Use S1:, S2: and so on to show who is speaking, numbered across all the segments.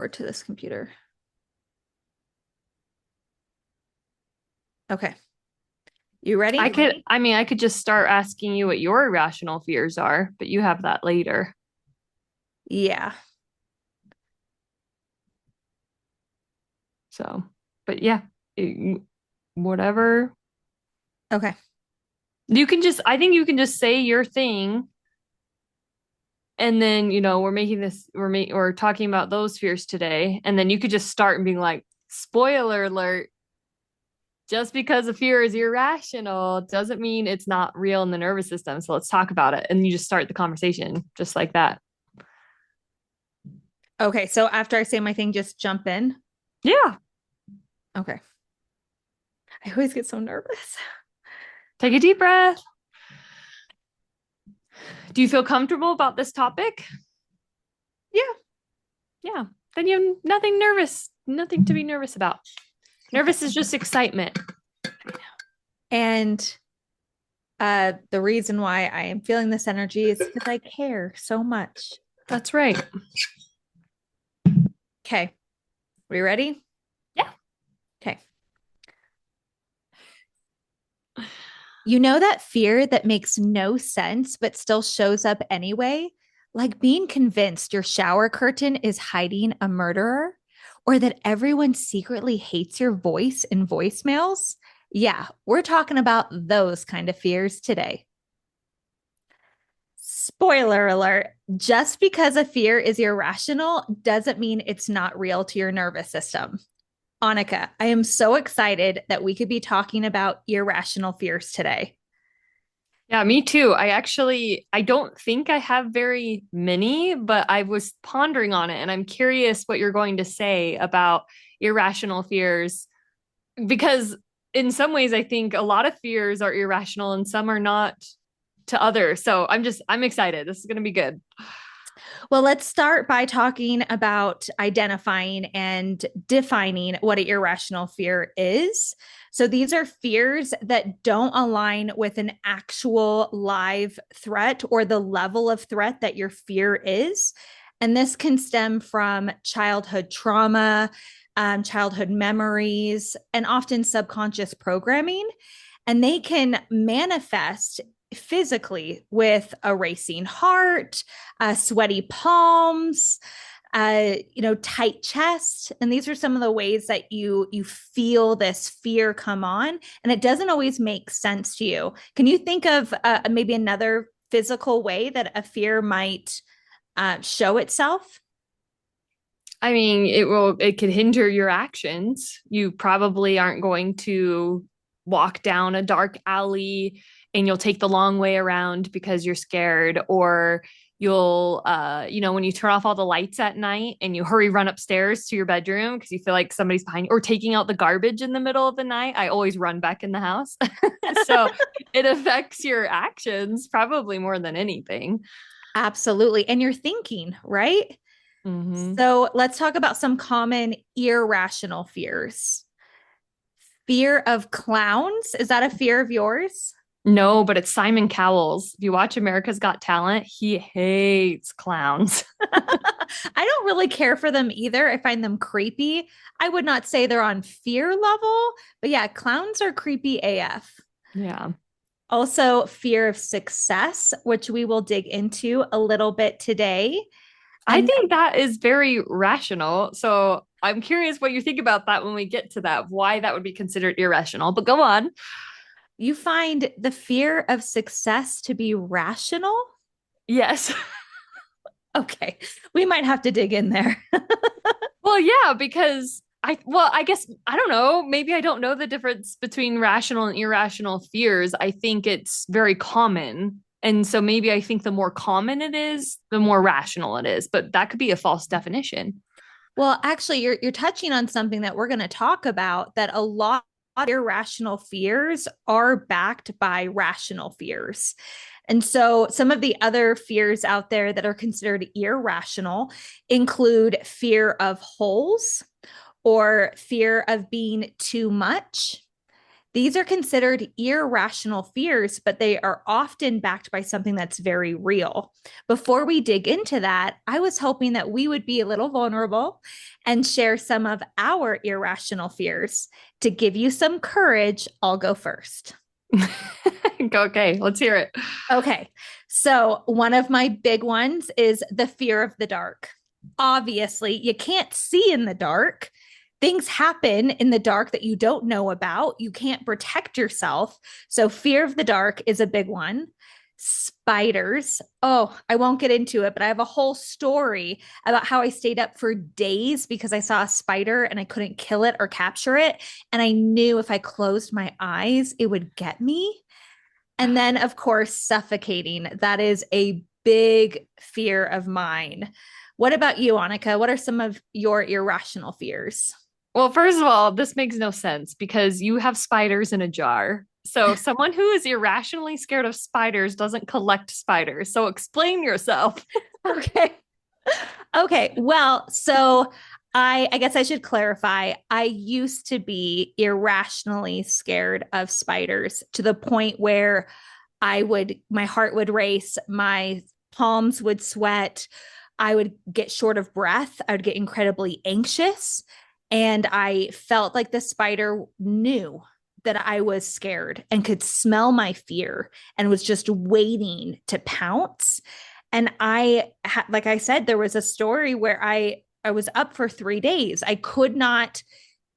S1: or to this computer. Okay. You ready?
S2: I could just start asking you what your irrational fears are, but you have that later.
S1: Yeah.
S2: So, but yeah, it- whatever.
S1: Okay.
S2: I think you can just say your thing. And then, we're talking about those fears today. And then you could just start and being like, spoiler alert, just because a fear is irrational doesn't mean it's not real in the nervous system. So let's talk about it. And you just start the conversation just like that.
S1: Okay. So after I say my thing, just jump in.
S2: Yeah.
S1: Okay. I always get so nervous.
S2: Take a deep breath. Do you feel comfortable about this topic?
S1: Yeah.
S2: Yeah. Then you have nothing to be nervous about.
S1: Okay.
S2: Nervous is just excitement.
S1: And the reason why I am feeling this energy is because I care so much.
S2: That's right.
S1: Okay. Are you ready?
S2: Yeah.
S1: Okay. You know that fear that makes no sense but still shows up anyway? Like being convinced your shower curtain is hiding a murderer or that everyone secretly hates your voice in voicemails? Yeah, we're talking about those kind of fears today. Spoiler alert, just because a fear is irrational doesn't mean it's not real to your nervous system. Annika, I am so excited that we could be talking about irrational fears today.
S2: Yeah, me too. I don't think I have very many, but I was pondering on it and I'm curious what you're going to say about irrational fears because in some ways I think a lot of fears are irrational and some are not to others. So I'm excited. This is going to be good.
S1: Well, let's start by talking about identifying and defining what an irrational fear is. So, these are fears that don't align with an actual live threat or the level of threat that your fear is. And this can stem from childhood trauma, childhood memories, and often subconscious programming. And they can manifest physically with a racing heart, sweaty palms, tight chest. And these are some of the ways that you feel this fear come on, and it doesn't always make sense to you. Can you think of maybe another physical way that a fear might show itself?
S2: I mean, it could hinder your actions. You probably aren't going to walk down a dark alley and you'll take the long way around because you're scared, or you'll when you turn off all the lights at night and you hurry run upstairs to your bedroom because you feel like somebody's behind you, or taking out the garbage in the middle of the night. I always run back in the house. So it affects your actions probably more than anything.
S1: Absolutely. And you're thinking, right?
S2: Mm-hmm.
S1: So let's talk about some common irrational fears. Fear of clowns. Is that a fear of yours?
S2: No, but it's Simon Cowell's. If you watch America's Got Talent, he hates clowns.
S1: I don't really care for them either. I find them creepy. I would not say they're on fear level, but yeah, clowns are creepy AF.
S2: Yeah.
S1: Also, fear of success, which we will dig into a little bit today.
S2: I
S1: And
S2: think that is very rational. So I'm curious what you think about that when we get to that, why that would be considered irrational. But go on.
S1: you find the fear of success to be rational?
S2: Yes.
S1: Okay, we might have to dig in there.
S2: Well, yeah, because I guess, I don't know. Maybe I don't know the difference between rational and irrational fears. I think it's very common. And so maybe I think the more common it is, the more rational it is. But that could be a false definition.
S1: Well, actually, you're touching on something that we're going to talk about, that a lot of irrational fears are backed by rational fears. And so some of the other fears out there that are considered irrational include fear of holes or fear of being too much, These are considered irrational fears, but they are often backed by something that's very real. Before we dig into that, I was hoping that we would be a little vulnerable and share some of our irrational fears. To give you some courage, I'll go first.
S2: Okay, let's hear it.
S1: Okay. So, one of my big ones is the fear of the dark. Obviously, you can't see in the dark. Things happen in the dark that you don't know about. You can't protect yourself. So, fear of the dark is a big one. Spiders. Oh, I won't get into it, but I have a whole story about how I stayed up for days because I saw a spider and I couldn't kill it or capture it. And I knew if I closed my eyes, it would get me. And then, of course, suffocating. That is a big fear of mine. What about you, Annika? What are some of your irrational fears?
S2: Well, first of all, this makes no sense because you have spiders in a jar. So someone who is irrationally scared of spiders doesn't collect spiders. So explain yourself.
S1: Okay. Okay. Well, so I guess I should clarify. I used to be irrationally scared of spiders to the point where my heart would race, my palms would sweat, I would get short of breath, I would get incredibly anxious, and I felt like the spider knew that I was scared and could smell my fear and was just waiting to pounce. And like I said, there was a story where I was up for 3 days. I could not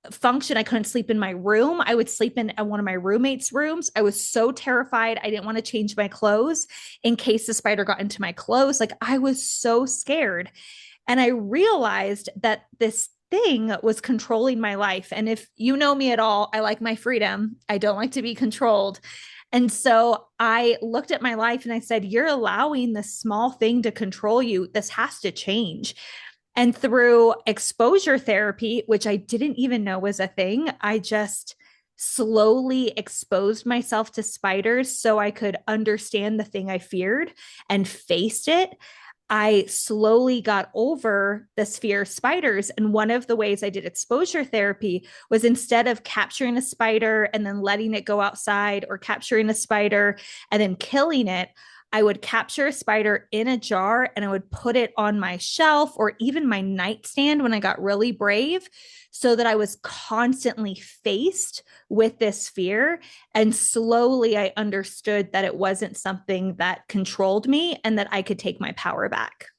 S1: function. I couldn't sleep in my room. I would sleep in one of my roommates' rooms. I was so terrified. I didn't want to change my clothes in case the spider got into my clothes. Like I was so scared. And I realized that this thing was controlling my life. And if you know me at all, I like my freedom. I don't like to be controlled. And so I looked at my life and I said, you're allowing this small thing to control you. This has to change. And through exposure therapy, which I didn't even know was a thing, I just slowly exposed myself to spiders so I could understand the thing I feared and faced it. I slowly got over this fear of spiders. And one of the ways I did exposure therapy was instead of capturing a spider and then letting it go outside or capturing a spider and then killing it, I would capture a spider in a jar and I would put it on my shelf or even my nightstand when I got really brave so that I was constantly faced with this fear. And slowly I understood that it wasn't something that controlled me and that I could take my power back.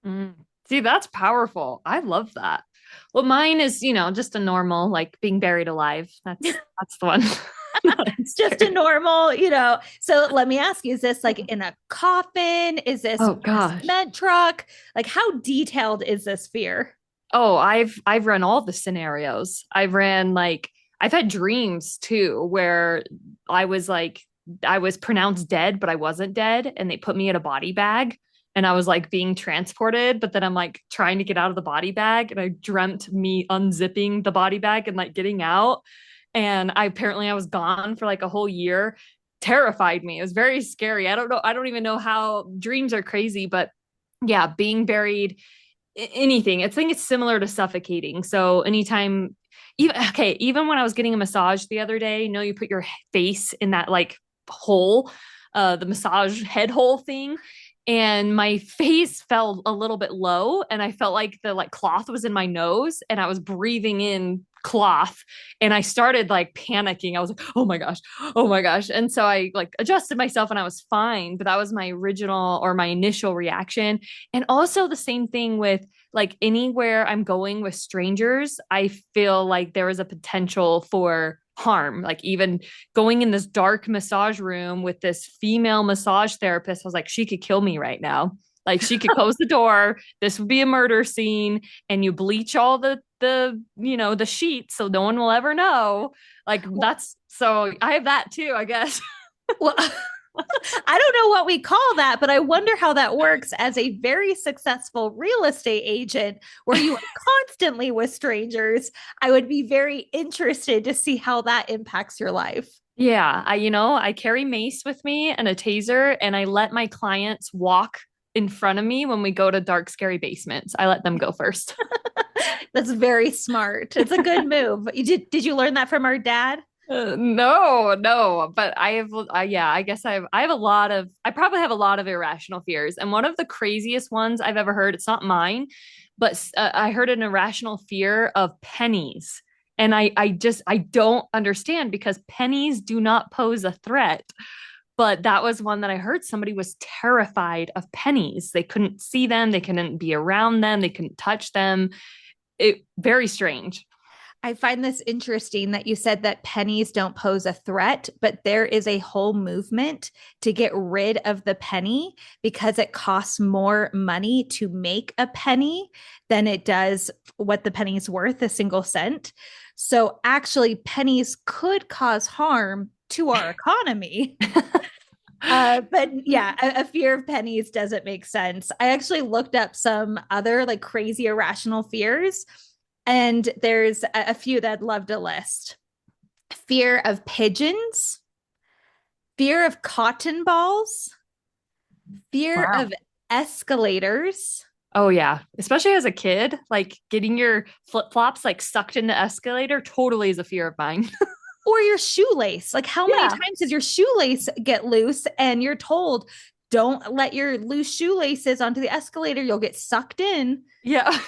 S2: Mm. See, that's powerful. I love that. Well, mine is, just a normal, like being buried alive. That's the one.
S1: It's just a normal, So let me ask you, is this like in a coffin? Is this
S2: Oh
S1: a
S2: gosh.
S1: cement truck? Like how detailed is this fear?
S2: Oh, I've run all the scenarios. I've had dreams too where I was pronounced dead, but I wasn't dead, and they put me in a body bag and I was like being transported, but then I'm like trying to get out of the body bag and I dreamt me unzipping the body bag and like getting out. And I was gone for like a whole year. Terrified me. It was very scary. I don't know. I don't even know how dreams are crazy, but yeah, being buried anything. I think it's similar to suffocating. So anytime, even when I was getting a massage the other day, you put your face in that like hole, the massage head hole thing. And my face fell a little bit low and I felt like the like cloth was in my nose and I was breathing in cloth and I started like panicking. I was like, oh my gosh, oh my gosh. And so I like adjusted myself and I was fine. But that was my original or my initial reaction. And also the same thing with like anywhere I'm going with strangers, I feel like there is a potential for harm. Like even going in this dark massage room with this female massage therapist, I was like, she could kill me right now. Like she could close the door. This would be a murder scene, and you bleach all the sheets so no one will ever know. Like that's so I have that too, I guess.
S1: Well, I don't know what we call that, but I wonder how that works as a very successful real estate agent where you are constantly with strangers. I would be very interested to see how that impacts your life.
S2: Yeah, I carry mace with me and a taser, and I let my clients walk in front of me when we go to dark, scary basements. I let them go first.
S1: That's very smart. It's a good move. Did you learn that from our dad?
S2: No, but yeah, I guess I probably have a lot of irrational fears. And one of the craziest ones I've ever heard, it's not mine, but I heard an irrational fear of pennies. And I don't understand because pennies do not pose a threat. But that was one that I heard somebody was terrified of pennies. They couldn't see them, they couldn't be around them, they couldn't touch them. Very strange.
S1: I find this interesting that you said that pennies don't pose a threat, but there is a whole movement to get rid of the penny because it costs more money to make a penny than it does what the penny's worth, a single cent. So actually, pennies could cause harm to our economy. But yeah, a fear of pennies doesn't make sense. I actually looked up some other like crazy irrational fears, and there's a few that I'd love to list. Fear of pigeons, fear of cotton balls, fear
S2: Wow.
S1: of escalators,
S2: Oh yeah, especially as a kid, like getting your flip-flops like sucked into escalator totally is a fear of mine.
S1: or your shoelace. Like, how many
S2: Yeah.
S1: times does your shoelace get loose and you're told, don't let your loose shoelaces onto the escalator, you'll get sucked in?
S2: Yeah.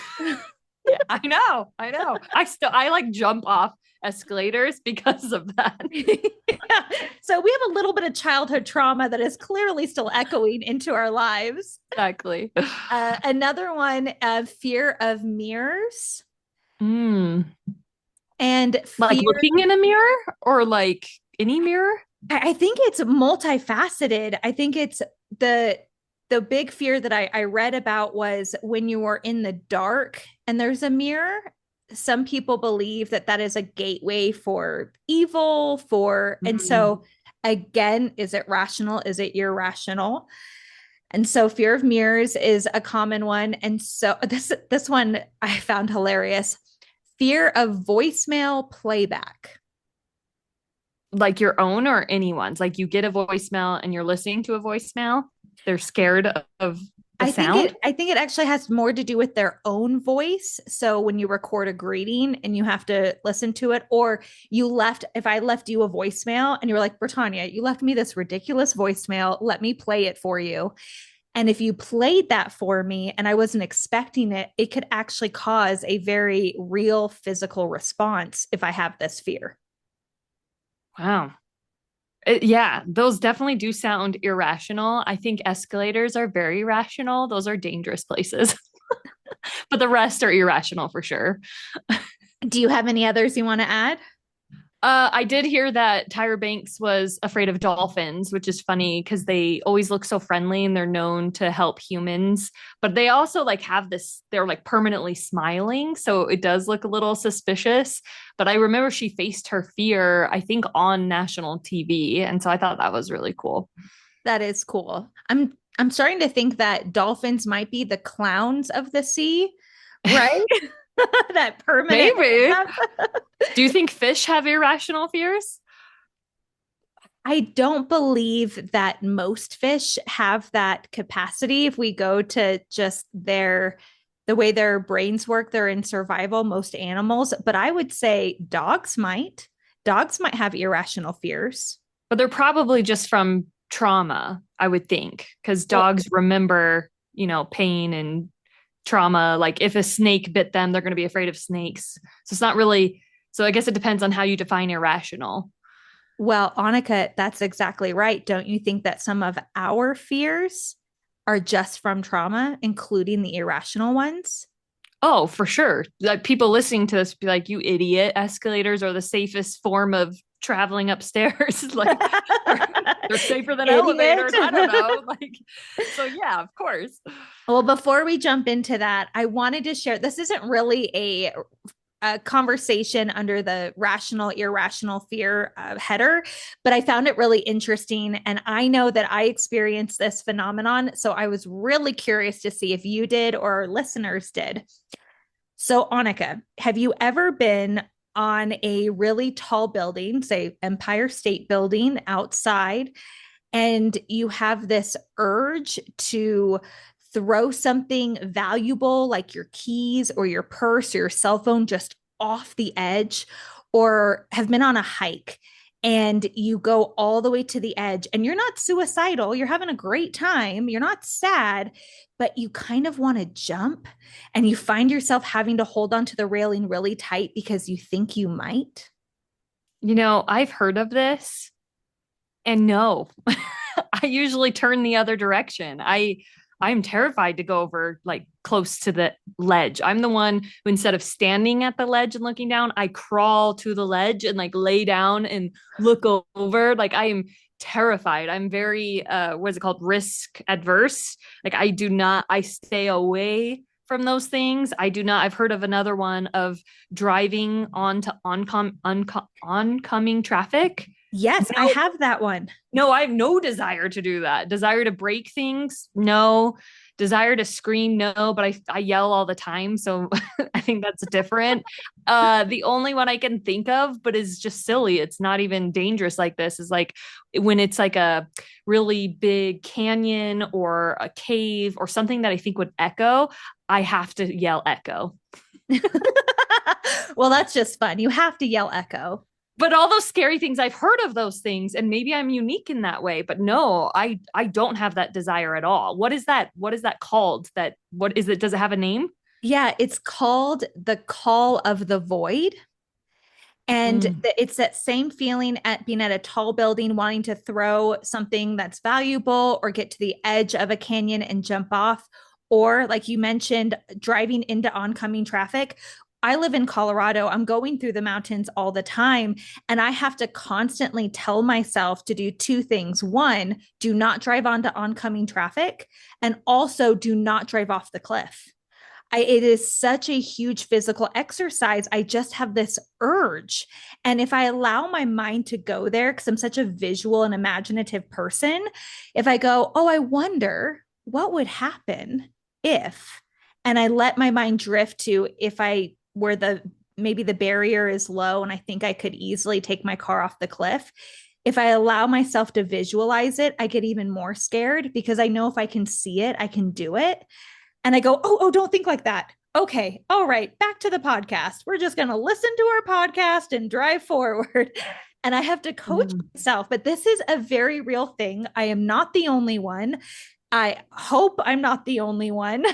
S2: Yeah, I know. I know. I like jump off escalators because of that.
S1: Yeah. So we have a little bit of childhood trauma that is clearly still echoing into our lives.
S2: Exactly.
S1: Another one, fear of mirrors
S2: Mm.
S1: and
S2: Like
S1: fear.
S2: looking in a mirror or like any mirror?
S1: I think it's multifaceted. I think it's the the big fear that I read about was when you are in the dark and there's a mirror. Some people believe that that is a gateway for evil, for, and
S2: Mm.
S1: so again, is it rational? Is it irrational? And so fear of mirrors is a common one. And so this one I found hilarious. Fear of voicemail playback.
S2: Like your own or anyone's? Like you get a voicemail and you're listening to a voicemail. They're scared of the sound.
S1: I think it actually has more to do with their own voice. So when you record a greeting and you have to listen to it, or you left, if I left you a voicemail and you're like, Britannia, you left me this ridiculous voicemail, let me play it for you. And if you played that for me and I wasn't expecting it, it could actually cause a very real physical response if I have this fear.
S2: Wow. Yeah, those definitely do sound irrational. I think escalators are very rational. Those are dangerous places, but the rest are irrational for sure.
S1: Do you have any others you want to add?
S2: I did hear that Tyra Banks was afraid of dolphins, which is funny because they always look so friendly and they're known to help humans. But they also like have this, they're like permanently smiling. So it does look a little suspicious. But I remember she faced her fear, I think, on national TV. And so I thought that was really cool.
S1: That is cool. I'm starting to think that dolphins might be the clowns of the sea, right? That permanent
S2: Maybe.
S1: makeup.
S2: Do you think fish have irrational fears?
S1: I don't believe that most fish have that capacity. If we go to just the way their brains work, they're in survival, most animals, but I would say dogs might. Dogs might have irrational fears.
S2: But they're probably just from trauma, I would think, because
S1: Well,
S2: dogs remember, pain and trauma. Like if a snake bit them, they're going to be afraid of snakes. So it's not really, so I guess it depends on how you define irrational.
S1: well, Annika, that's exactly right. Don't you think that some of our fears are just from trauma, including the irrational ones?
S2: Oh, for sure. Like people listening to this be like, you idiot, escalators are the safest form of traveling upstairs. Like they're safer than
S1: Idiot.
S2: elevators. I don't know. Like, so yeah, of course.
S1: Well, before we jump into that, I wanted to share this isn't really a conversation under the rational, irrational fear header, but I found it really interesting. And I know that I experienced this phenomenon. So I was really curious to see if you did or our listeners did. So, Annika, have you ever been on a really tall building, say Empire State Building outside, and you have this urge to throw something valuable like your keys or your purse or your cell phone just off the edge? or have been on a hike and you go all the way to the edge and you're not suicidal, you're having a great time, you're not sad, but you kind of want to jump and you find yourself having to hold onto the railing really tight because you think you might?
S2: I've heard of this and no, I usually turn the other direction. I'm terrified to go over like close to the ledge. I'm the one who instead of standing at the ledge and looking down, I crawl to the ledge and like lay down and look over. Like I am terrified. I'm very what is it called? Risk adverse. Like I stay away from those things. I do not. I've heard of another one of driving onto oncoming traffic.
S1: Yes, I
S2: No,
S1: have that one.
S2: no, I have no desire to do that. Desire to break things? No. Desire to scream? No, but I yell all the time. So I think that's different. The only one I can think of, but is just silly, it's not even dangerous like this, is like when it's like a really big canyon or a cave or something that I think would echo, I have to yell echo.
S1: Well, that's just fun. You have to yell echo.
S2: But all those scary things, I've heard of those things, and maybe I'm unique in that way, but no, I don't have that desire at all. What is that called? That what is it? Does it have a name?
S1: Yeah, it's called the call of the void. And
S2: Mm.
S1: it's that same feeling at being at a tall building, wanting to throw something that's valuable or get to the edge of a canyon and jump off. Or, like you mentioned, driving into oncoming traffic. I live in Colorado. I'm going through the mountains all the time. And I have to constantly tell myself to do two things. One, do not drive onto oncoming traffic. And also, do not drive off the cliff. It is such a huge physical exercise. I just have this urge. And if I allow my mind to go there, because I'm such a visual and imaginative person, if I go, oh, I wonder what would happen if, and I let my mind drift to if I where the maybe the barrier is low and I think I could easily take my car off the cliff. If I allow myself to visualize it, I get even more scared because I know if I can see it, I can do it. And I go, oh, don't think like that. Okay, all right, back to the podcast. We're just going to listen to our podcast and drive forward. And I have to coach
S2: Mm.
S1: myself, but this is a very real thing. I am not the only one. I hope I'm not the only one.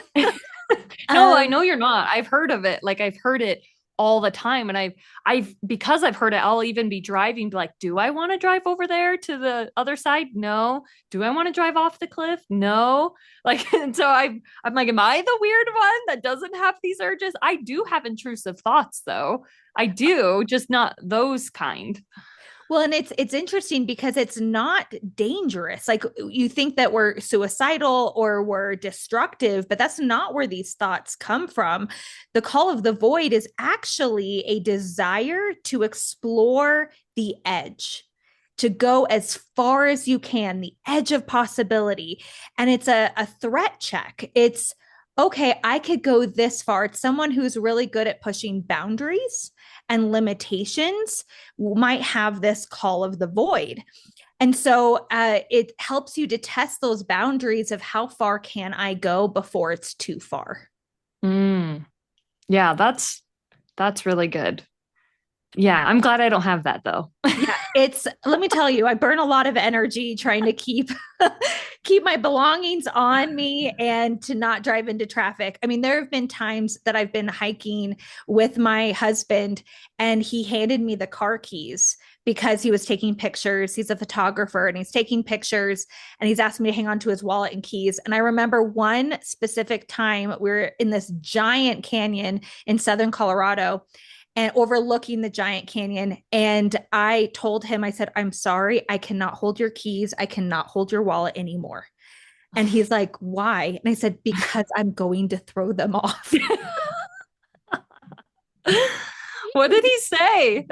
S2: No, I
S1: um,
S2: know you're not. I've heard of it. Like I've heard it all the time. And I've because I've heard it, I'll even be driving, be like, do I want to drive over there to the other side? No. Do I want to drive off the cliff? No. Like, and so I'm like, am I the weird one that doesn't have these urges? I do have intrusive thoughts though. I do, just not those kind.
S1: Well, and it's interesting because it's not dangerous. Like you think that we're suicidal or we're destructive, but that's not where these thoughts come from. The call of the void is actually a desire to explore the edge, to go as far as you can, the edge of possibility. And it's a threat check. It's okay, I could go this far. It's someone who's really good at pushing boundaries and limitations might have this call of the void. And so it helps you to test those boundaries of how far can I go before it's too far.
S2: Mm. Yeah, that's really good. Yeah, I'm glad I don't have that though.
S1: Yeah, it's let me tell you, I burn a lot of energy trying to keep my belongings on me and to not drive into traffic. I mean, there have been times that I've been hiking with my husband and he handed me the car keys because he was taking pictures. He's a photographer and he's taking pictures and he's asked me to hang on to his wallet and keys. And I remember one specific time we were in this giant canyon in southern Colorado and overlooking the giant canyon. And I told him, I said, I'm sorry, I cannot hold your keys. I cannot hold your wallet anymore. And he's like, why? And I said, because I'm going to throw them off.
S2: What did he say?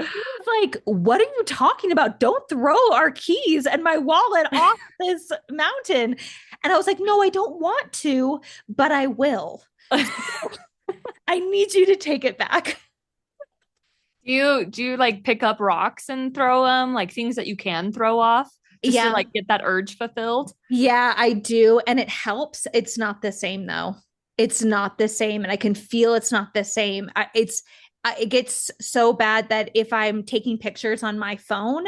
S1: Like, what are you talking about? Don't throw our keys and my wallet off this mountain. And I was like, no, I don't want to, but I will. I need you to take it back.
S2: Do you like pick up rocks and throw them, like things that you can throw off just to
S1: Yeah.
S2: like get that urge fulfilled?
S1: Yeah, I do. And it helps. It's not the same though. It's not the same. And I can feel it's not the same. It's it gets so bad that if I'm taking pictures on my phone,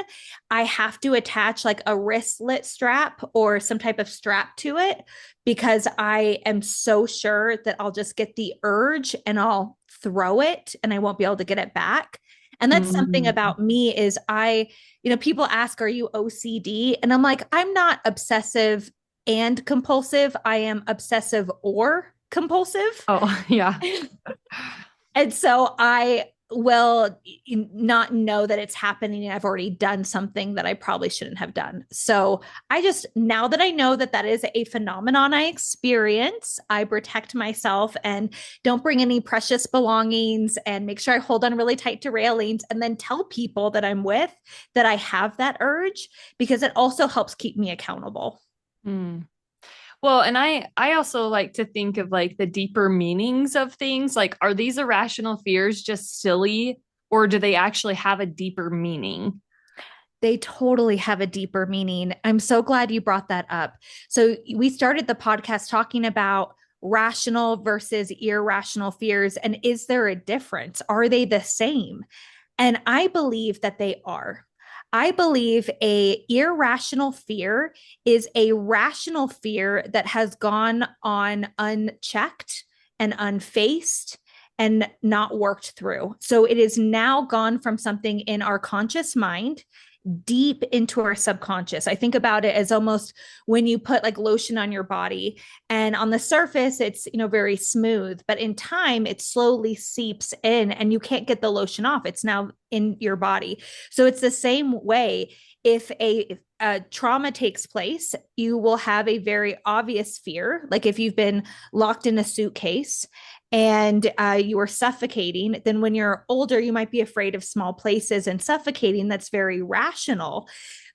S1: I have to attach like a wristlet strap or some type of strap to it because I am so sure that I'll just get the urge and I'll throw it and I won't be able to get it back. And that's something
S2: Mm.
S1: about me is people ask, are you OCD? And I'm like, I'm not obsessive and compulsive. I am obsessive or compulsive.
S2: Oh, yeah.
S1: And so I will not know that it's happening. I've already done something that I probably shouldn't have done. So now that I know that that is a phenomenon I experience, I protect myself and don't bring any precious belongings and make sure I hold on really tight to railings and then tell people that I'm with that I have that urge because it also helps keep me accountable.
S2: Mm. Well, and I also like to think of like the deeper meanings of things. Like, are these irrational fears just silly, or do they actually have a deeper meaning?
S1: They totally have a deeper meaning. I'm so glad you brought that up. So, we started the podcast talking about rational versus irrational fears. And is there a difference? Are they the same? And I believe that they are. I believe a irrational fear is a rational fear that has gone on unchecked and unfaced and not worked through. So it is now gone from something in our conscious mind deep into our subconscious. I think about it as almost when you put like lotion on your body and on the surface it's, very smooth, but in time it slowly seeps in and you can't get the lotion off. It's now in your body. So it's the same way. If a trauma takes place, you will have a very obvious fear. Like if you've been locked in a suitcase and you are suffocating, then when you're older, you might be afraid of small places and suffocating. That's very rational.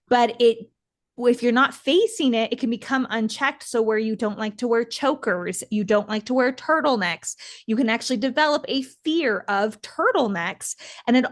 S1: But if you're not facing it, it can become unchecked. So where you don't like to wear chokers, you don't like to wear turtlenecks, you can actually develop a fear of turtlenecks. And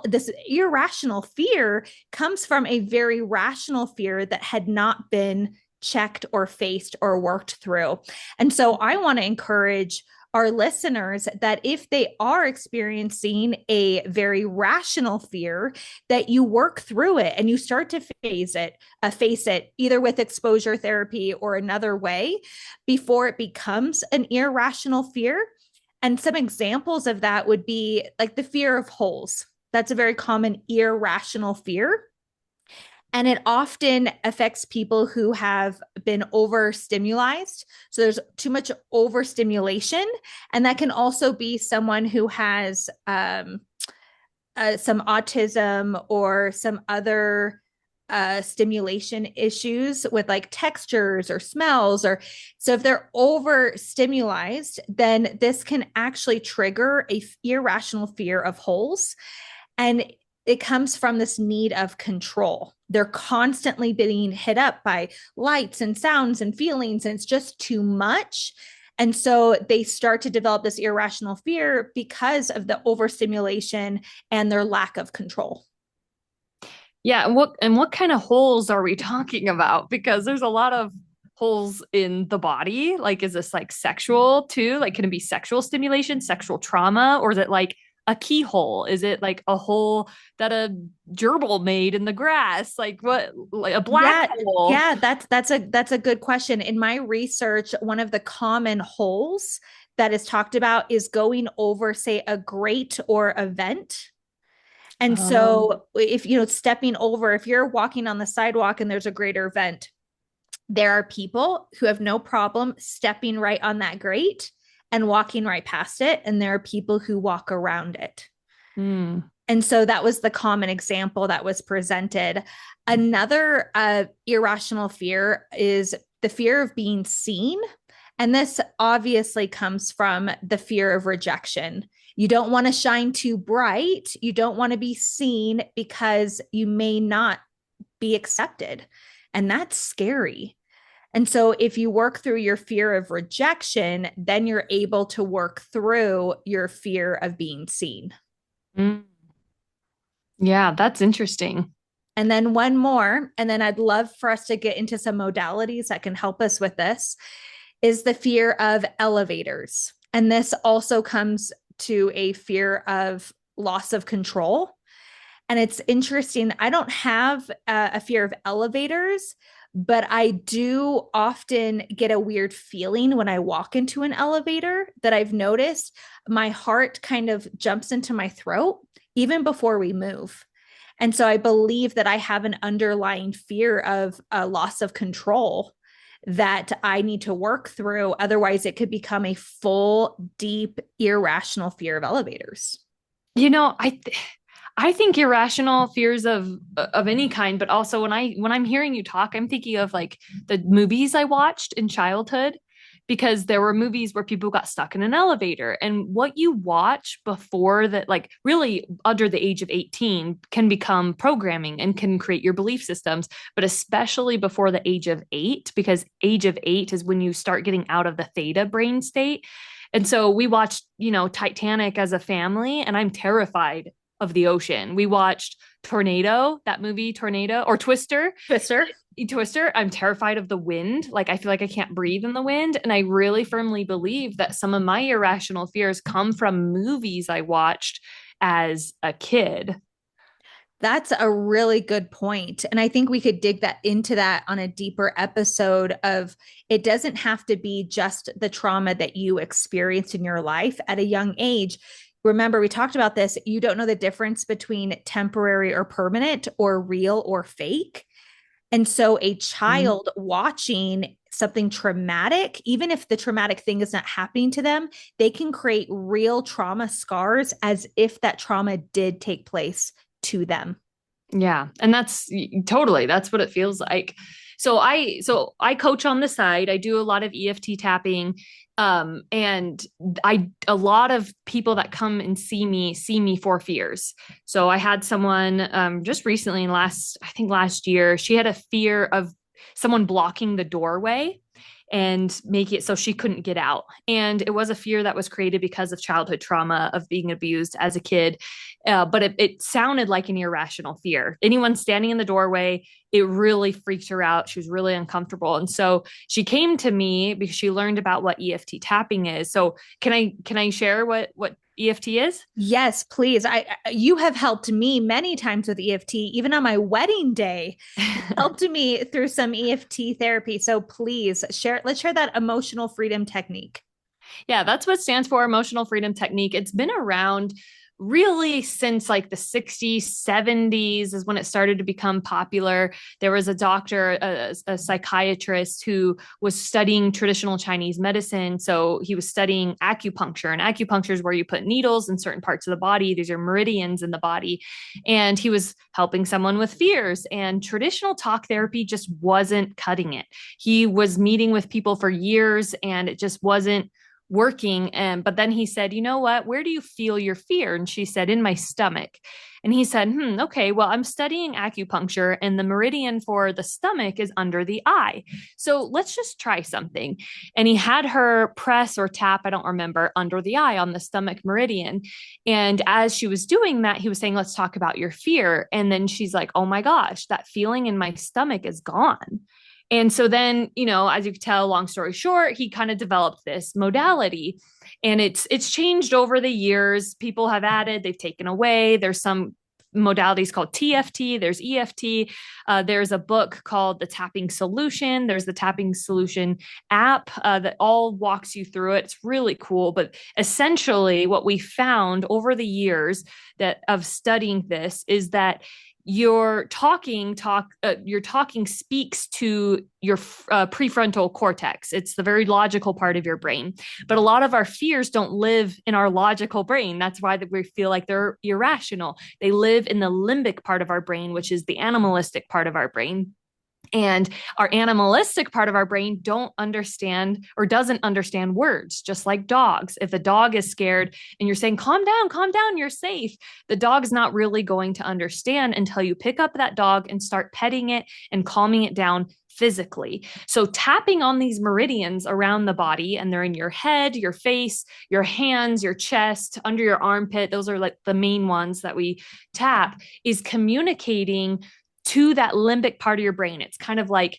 S1: this irrational fear comes from a very rational fear that had not been checked or faced or worked through. And so I want to encourage our listeners that if they are experiencing a very rational fear, that you work through it and you start to face it either with exposure therapy or another way before it becomes an irrational fear. And some examples of that would be like the fear of holes. That's a very common irrational fear. And it often affects people who have been overstimulated. So there's too much overstimulation. And that can also be someone who has some autism or some other stimulation issues with like textures or smells. Or so if they're overstimulated, then this can actually trigger a irrational fear of holes. And it comes from this need of control. They're constantly being hit up by lights and sounds and feelings, and it's just too much. And so they start to develop this irrational fear because of the overstimulation and their lack of control.
S2: Yeah, and what kind of holes are we talking about? Because there's a lot of holes in the body. Like, is this like sexual too? Like, can it be sexual stimulation, sexual trauma, or is it like a keyhole? Is it like a hole that a gerbil made in the grass? Like what? Like a black
S1: Yeah,
S2: hole?
S1: yeah, that's a good question. In my research, one of the common holes that is talked about is going over, say, a grate or a vent. And
S2: Oh.
S1: so if stepping over, if you're walking on the sidewalk and there's a grate or vent, there are people who have no problem stepping right on that grate and walking right past it. And there are people who walk around it.
S2: Hmm.
S1: And so that was the common example that was presented. Another irrational fear is the fear of being seen. And this obviously comes from the fear of rejection. You don't want to shine too bright. You don't want to be seen because you may not be accepted. And that's scary. And so, if you work through your fear of rejection, then you're able to work through your fear of being seen.
S2: Mm. Yeah, that's interesting.
S1: And then one more, and then I'd love for us to get into some modalities that can help us with this, is the fear of elevators. And this also comes to a fear of loss of control. And it's interesting. I don't have a fear of elevators, but I do often get a weird feeling when I walk into an elevator that I've noticed my heart kind of jumps into my throat even before we move. And so I believe that I have an underlying fear of a loss of control that I need to work through. Otherwise, it could become a full, deep, irrational fear of elevators.
S2: You know, I think irrational fears of any kind, but also when I'm hearing you talk, I'm thinking of like the movies I watched in childhood, because there were movies where people got stuck in an elevator, and what you watch before that, like really under the age of 18, can become programming and can create your belief systems, but especially before the age of 8, because age of 8 is when you start getting out of the theta brain state. And so we watched, Titanic as a family, and I'm terrified of the ocean. We watched Tornado, that movie Tornado, or Twister.
S1: Twister.
S2: Twister, I'm terrified of the wind. Like I feel like I can't breathe in the wind. And I really firmly believe that some of my irrational fears come from movies I watched as a kid.
S1: That's a really good point. And I think we could dig that into that on a deeper episode of it doesn't have to be just the trauma that you experienced in your life at a young age. Remember, we talked about this. You don't know the difference between temporary or permanent or real or fake. And so a child watching something traumatic, even if the traumatic thing is not happening to them, they can create real trauma scars as if that trauma did take place to them.
S2: Yeah. And that's what it feels like. So I coach on the side. I do a lot of EFT tapping. And a lot of people that come and see me for fears. So I had someone, just recently I think last year, she had a fear of someone blocking the doorway and make it so she couldn't get out. And it was a fear that was created because of childhood trauma of being abused as a kid. But it sounded like an irrational fear. Anyone standing in the doorway, it really freaked her out. She was really uncomfortable. And so she came to me because she learned about what EFT tapping is. So can I share what EFT is?
S1: Yes, please. You have helped me many times with EFT, even on my wedding day. You helped me through some EFT therapy. So please share. Let's share that emotional freedom technique.
S2: Yeah, that's what stands for emotional freedom technique. It's been around really since like the 60s, 70s is when it started to become popular. There was a doctor, a psychiatrist who was studying traditional Chinese medicine. So he was studying acupuncture, and acupuncture is where you put needles in certain parts of the body. These are meridians in the body. And he was helping someone with fears, and traditional talk therapy just wasn't cutting it. He was meeting with people for years and it just wasn't working. But then he said, you know what, where do you feel your fear? And she said, in my stomach. And he said, okay, well, I'm studying acupuncture and the meridian for the stomach is under the eye. So let's just try something. And he had her press or tap, I don't remember, under the eye on the stomach meridian. And as she was doing that, he was saying, let's talk about your fear. And then she's like, oh my gosh, that feeling in my stomach is gone. And so then, as you can tell, long story short, he kind of developed this modality, and it's changed over the years. People have added, they've taken away. There's some modalities called TFT, there's EFT. There's a book called The Tapping Solution. There's the Tapping Solution app that all walks you through it. It's really cool. But essentially what we found over the years that of studying this is that your talking speaks to your prefrontal cortex. It's the very logical part of your brain. But a lot of our fears don't live in our logical brain. That's why we feel like they're irrational. They live in the limbic part of our brain, which is the animalistic part of our brain. And our animalistic part of our brain don't understand or doesn't understand words, just like dogs. If a dog is scared and you're saying, calm down, you're safe, the dog's not really going to understand until you pick up that dog and start petting it and calming it down physically. So tapping on these meridians around the body, and they're in your head, your face, your hands, your chest, under your armpit, those are like the main ones that we tap, is communicating to that limbic part of your brain. It's kind of like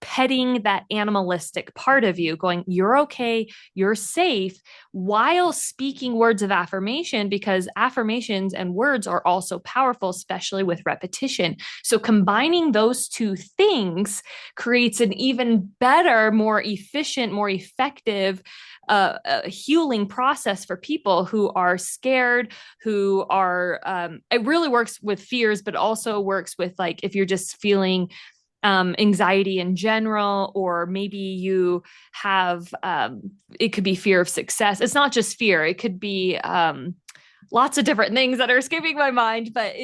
S2: petting that animalistic part of you, going, you're okay, you're safe, while speaking words of affirmation, because affirmations and words are also powerful, especially with repetition. So combining those two things creates an even better, more efficient, more effective healing process for people who are scared, who are, it really works with fears, but also works with like, if you're just feeling anxiety in general, or maybe you have, it could be fear of success. It's not just fear. It could be, lots of different things that are escaping my mind, but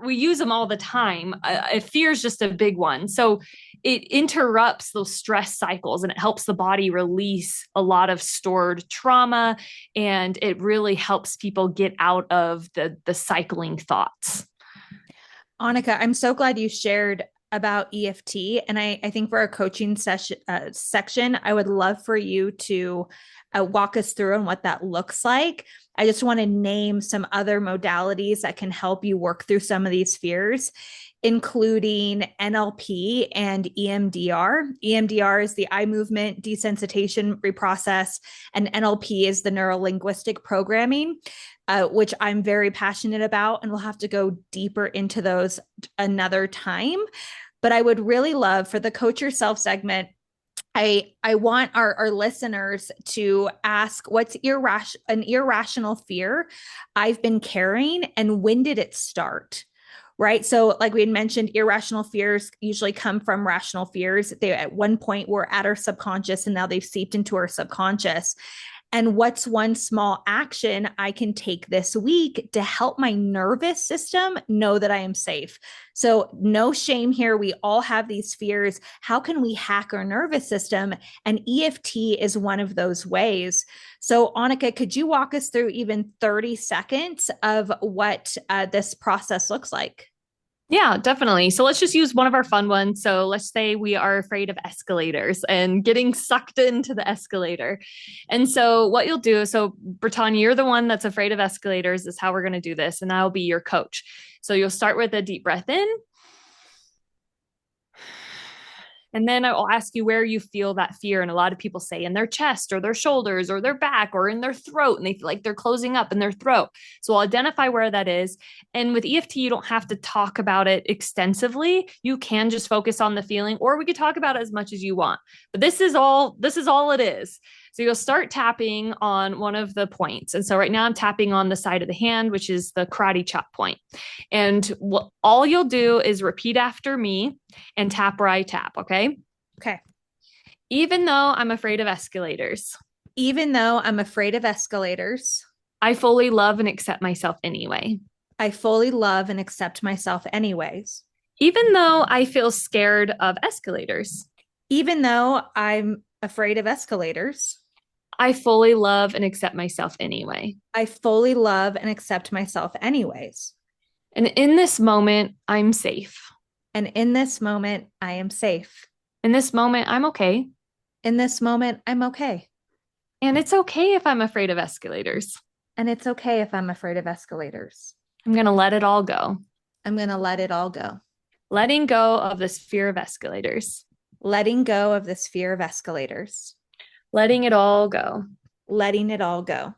S2: we use them all the time. Fear is just a big one. So it interrupts those stress cycles and it helps the body release a lot of stored trauma. And it really helps people get out of the cycling thoughts.
S1: Annika, I'm so glad you shared about EFT. And I think for our coaching section, I would love for you to walk us through on what that looks like. I just want to name some other modalities that can help you work through some of these fears, including NLP and EMDR. EMDR is the eye movement desensitization reprocess, and NLP is the neuro-linguistic programming, which I'm very passionate about, and we'll have to go deeper into those another time. But I would really love for the Coach Yourself segment, I want our listeners to ask, what's an irrational fear I've been carrying, and when did it start? Right. So like we had mentioned, irrational fears usually come from rational fears. They at one point were at our subconscious and now they've seeped into our subconscious. And what's one small action I can take this week to help my nervous system know that I am safe? So no shame here. We all have these fears. How can we hack our nervous system? And EFT is one of those ways. So Annika, could you walk us through even 30 seconds of what this process looks like?
S2: Yeah, definitely. So let's just use one of our fun ones. So let's say we are afraid of escalators and getting sucked into the escalator. And so what you'll do, so Brittany, you're the one that's afraid of escalators, is how we're going to do this. And I'll be your coach. So you'll start with a deep breath in. And then I will ask you where you feel that fear. And a lot of people say in their chest or their shoulders or their back or in their throat. And they feel like they're closing up in their throat. So I'll identify where that is. And with EFT, you don't have to talk about it extensively. You can just focus on the feeling, or we could talk about it as much as you want. But this is all it is. So you'll start tapping on one of the points. And so right now I'm tapping on the side of the hand, which is the karate chop point. And all you'll do is repeat after me and tap where I tap. Okay.
S1: Okay.
S2: Even though I'm afraid of escalators.
S1: Even though I'm afraid of escalators.
S2: I fully love and accept myself anyway.
S1: I fully love and accept myself anyways.
S2: Even though I feel scared of escalators.
S1: Even though I'm afraid of escalators.
S2: I fully love and accept myself anyway.
S1: I fully love and accept myself anyways.
S2: And in this moment, I'm safe.
S1: And in this moment, I am safe.
S2: In this moment, I'm okay.
S1: In this moment, I'm okay.
S2: And it's okay if I'm afraid of escalators.
S1: And it's okay if I'm afraid of escalators.
S2: I'm going to let it all go.
S1: I'm going to let it all go.
S2: Letting go of this fear of escalators.
S1: Letting go of this fear of escalators.
S2: Letting it all go.
S1: Letting it all go.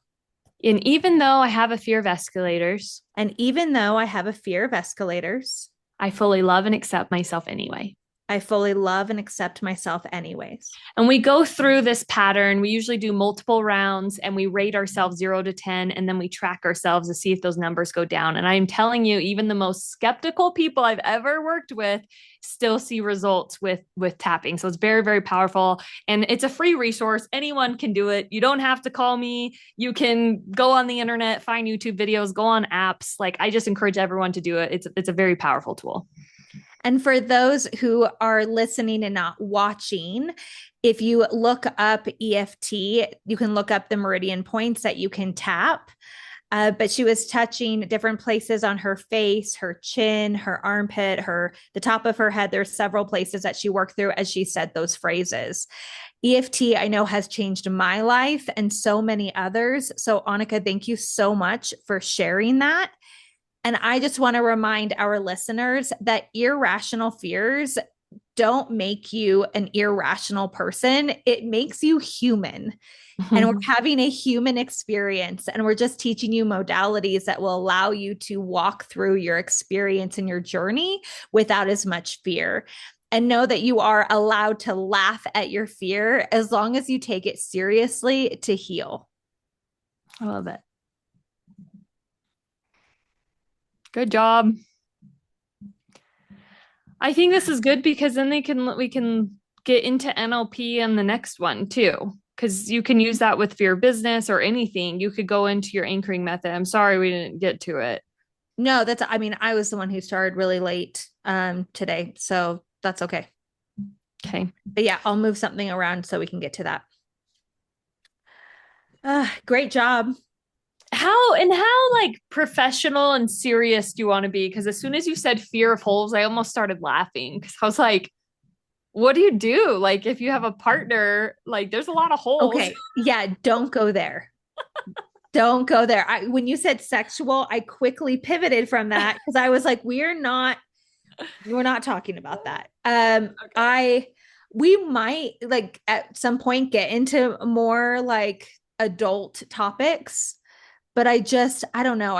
S2: And even though I have a fear of escalators.
S1: And even though I have a fear of escalators.
S2: I fully love and accept myself anyway.
S1: I fully love and accept myself anyways.
S2: And we go through this pattern. We usually do multiple rounds and we rate ourselves 0 to 10, and then we track ourselves to see if those numbers go down. And I'm telling you, even the most skeptical people I've ever worked with still see results with tapping. So it's very, very powerful. And it's a free resource. Anyone can do it. You don't have to call me. You can go on the internet, find YouTube videos, go on apps. Like, I just encourage everyone to do it. It's a very powerful tool.
S1: And for those who are listening and not watching, if you look up EFT, you can look up the meridian points that you can tap. But she was touching different places on her face, her chin, her armpit, the top of her head. There's several places that she worked through as she said those phrases. EFT, I know, has changed my life and so many others. So Annika, thank you so much for sharing that. And I just want to remind our listeners that irrational fears don't make you an irrational person. It makes you human. And we're having a human experience, and we're just teaching you modalities that will allow you to walk through your experience and your journey without as much fear. And know that you are allowed to laugh at your fear as long as you take it seriously to heal.
S2: I love it. Good job. I think this is good because then we can get into NLP and the next one too. Because you can use that with fear business or anything. You could go into your anchoring method. I'm sorry we didn't get to it.
S1: No, I mean, I was the one who started really late today. So that's okay.
S2: Okay.
S1: But yeah, I'll move something around so we can get to that. Great job.
S2: How like professional and serious do you want to be? Because as soon as you said fear of holes, I almost started laughing because I was like, what do you do? Like if you have a partner, like there's a lot of holes.
S1: Okay. Yeah, don't go there. Don't go there. When you said sexual, I quickly pivoted from that because I was like, we're not talking about that. Okay. We might like at some point get into more like adult topics, but I don't know.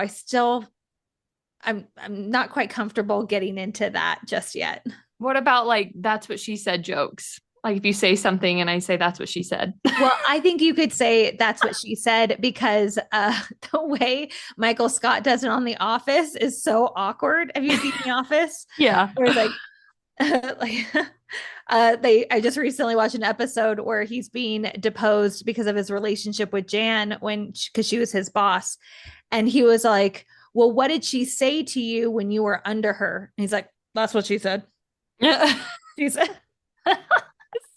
S1: I'm not quite comfortable getting into that just yet.
S2: What about like that's what she said jokes? Like if you say something and I say that's what she said.
S1: Well, I think you could say that's what she said because the way Michael Scott does it on The Office is so awkward. Have you seen The Office?
S2: Yeah.
S1: Where it's like, I just recently watched an episode where he's being deposed because of his relationship with Jan because she was his boss. And he was like, well, what did she say to you when you were under her? And he's like, that's what she said.
S2: Yeah.
S1: She said,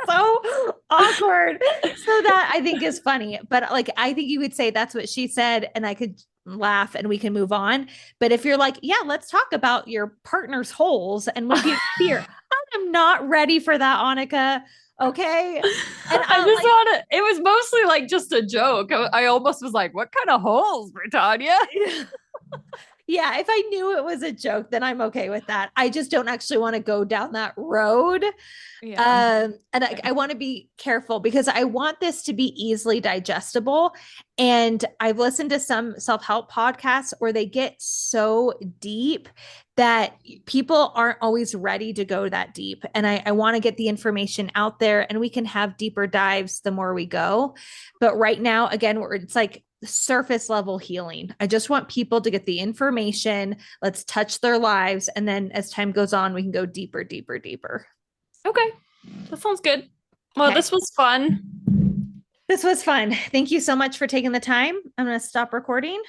S1: so awkward. So that I think is funny. But like, I think you would say that's what she said, and I could laugh and we can move on. But if you're like, yeah, let's talk about your partner's holes and what gives fear, I am not ready for that, Annika. Okay. And
S2: I just want to, it was mostly like just a joke. I almost was like, what kind of holes, Britannia?
S1: Yeah, if I knew it was a joke, then I'm okay with that. I just don't actually want to go down that road. Yeah. And I want to be careful because I want this to be easily digestible. And I've listened to some self-help podcasts where they get so deep that people aren't always ready to go that deep. And I want to get the information out there, and we can have deeper dives the more we go. But right now, again, it's like surface level healing. I just want people to get the information. Let's touch their lives. And then as time goes on, we can go deeper, deeper, deeper.
S2: Okay. That sounds good. Well, This was fun.
S1: This was fun. Thank you so much for taking the time. I'm going to stop recording.